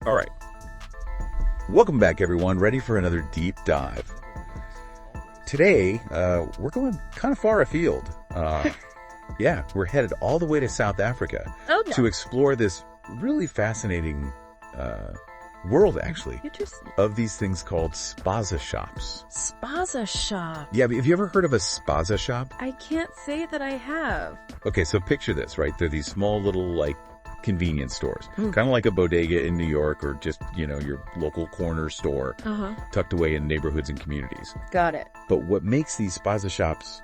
All right. Welcome back, everyone. Ready for another deep dive. Today, we're going kind of far afield. Yeah, we're headed all the way to South Africa to explore this really fascinating world, actually, of these things called SPAZA shops. SPAZA shop? Yeah, have you ever heard of a SPAZA shop? I can't say that I have. Okay, so picture this, right? They're these small little, convenience stores. Kind of like a bodega in New York or just, your local corner store tucked away in neighborhoods and communities. Got it. But what makes these SPAZA shops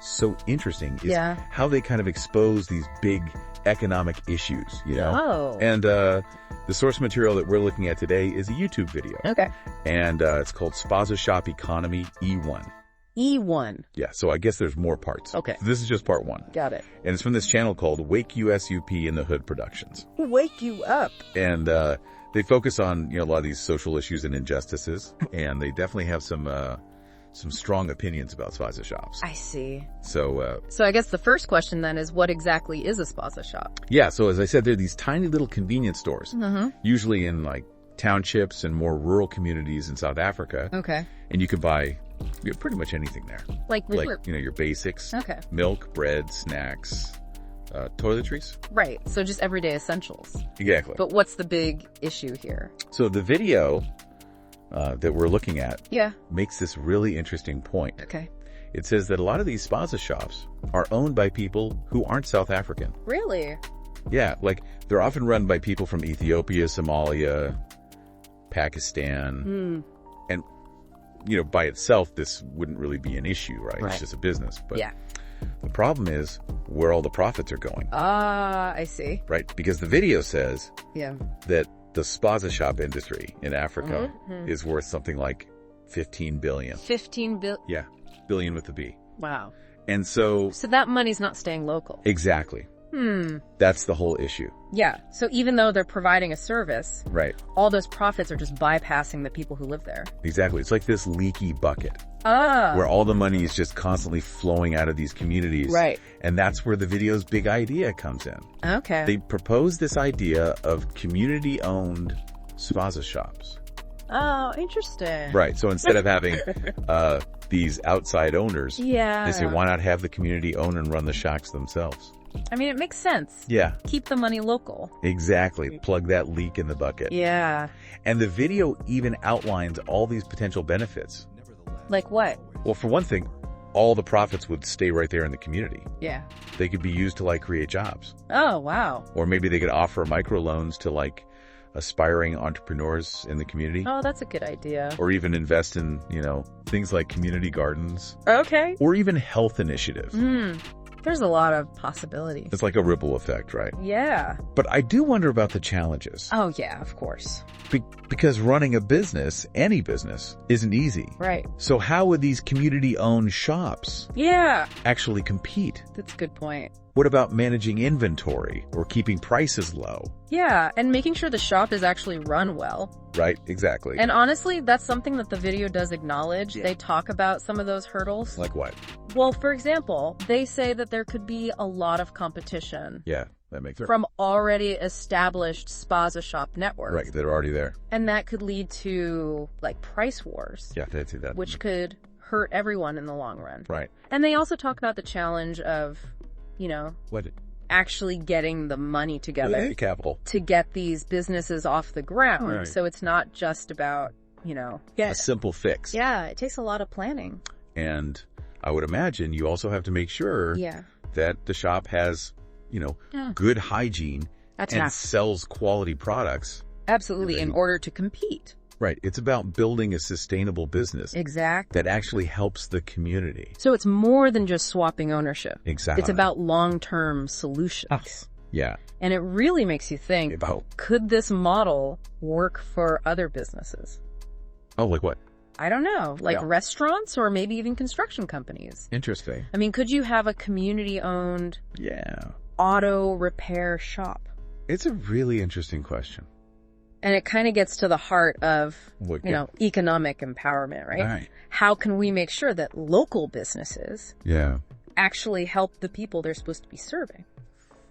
so interesting is how they kind of expose these big economic issues, Oh. And the source material that we're looking at today is a YouTube video. Okay. And it's called SPAZA Shop Economy E1. E1. Yeah, so I guess there's more parts. Okay. So this is just part one. Got it. And it's from this channel called Wake USUP in the Hood Productions. Wake you up. And they focus on, a lot of these social issues and injustices. And they definitely have some strong opinions about SPAZA shops. I see. So I guess the first question then is, what exactly is a SPAZA shop? Yeah, so as I said, they're these tiny little convenience stores, usually in townships and more rural communities in South Africa. Okay. And you can buy pretty much anything there. Like your basics. Okay. Milk, bread, snacks, toiletries. Right. So just everyday essentials. Exactly. But what's the big issue here? So the video that we're looking at makes this really interesting point. Okay. It says that a lot of these SPAZA shops are owned by people who aren't South African. Really? Yeah, they're often run by people from Ethiopia, Somalia, Pakistan. And, by itself, this wouldn't really be an issue, right? It's just a business. But the problem is where all the profits are going. Ah, I see. Right? Because the video says that the SPAZA shop industry in Africa is worth something like 15 billion. 15 billion? Yeah. Billion with a B. Wow. And so that money's not staying local. Exactly. That's the whole issue. Yeah. So even though they're providing a service, all those profits are just bypassing the people who live there. Exactly. It's like this leaky bucket. Where all the money is just constantly flowing out of these communities. Right. And that's where the video's big idea comes in. Okay. They propose this idea of community-owned SPAZA shops. Oh, interesting. Right. So instead of having these outside owners, they say, why not have the community own and run the shops themselves? I mean, it makes sense. Yeah. Keep the money local. Exactly. Plug that leak in the bucket. Yeah. And the video even outlines all these potential benefits. Like what? Well, for one thing, all the profits would stay right there in the community. Yeah. They could be used to create jobs. Oh, wow. Or maybe they could offer microloans to aspiring entrepreneurs in the community. Oh, that's a good idea. Or even invest in, things like community gardens. Okay. Or even health initiatives. There's a lot of possibilities. It's like a ripple effect, right? Yeah. But I do wonder about the challenges. Oh, yeah, of course. Because running a business, any business, isn't easy. Right. So how would these community-owned shops actually compete? That's a good point. What about managing inventory or keeping prices low? Yeah, and making sure the shop is actually run well. Right, exactly. And honestly, that's something that the video does acknowledge. They talk about some of those hurdles. Like what? Well, for example, they say that there could be a lot of competition. Yeah, that makes sense. From already established SPAZA shop networks. Right, that are already there. And that could lead to, price wars. Yeah, I'd say that. Which could hurt everyone in the long run. Right. And they also talk about the challenge of, what? Actually getting the money together capital to get these businesses off the ground. Right. So it's not just about, a simple fix. Yeah, it takes a lot of planning. And I would imagine you also have to make sure that the shop has, good hygiene and sells quality products. Absolutely, in order to compete. Right. It's about building a sustainable business. Exactly. That actually helps the community. So it's more than just swapping ownership. Exactly. It's about long-term solutions. Yeah. And it really makes you think, could this model work for other businesses? Oh, like what? I don't know. Restaurants or maybe even construction companies. Interesting. I mean, could you have a community-owned auto repair shop? It's a really interesting question. And it kind of gets to the heart of, economic empowerment, right? How can we make sure that local businesses actually help the people they're supposed to be serving?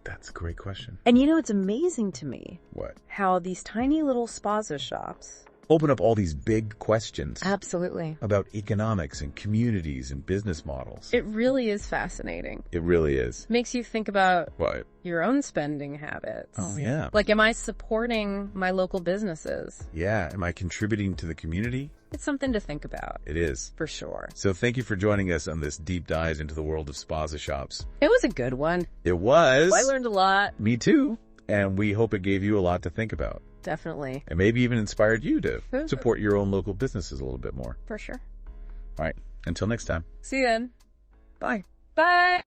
That's a great question. And it's amazing to me. What? How these tiny little SPAZA shops open up all these big questions. Absolutely. About economics and communities and business models. It really is fascinating. It really is. Makes you think about what? Your own spending habits. Oh, yeah. Like, am I supporting my local businesses? Yeah. Am I contributing to the community? It's something to think about. It is. For sure. So thank you for joining us on this deep dive into the world of SPAZA shops. It was a good one. It was. I learned a lot. Me too. And we hope it gave you a lot to think about. Definitely. And maybe even inspired you to support your own local businesses a little bit more. For sure. All right. Until next time. See you then. Bye. Bye.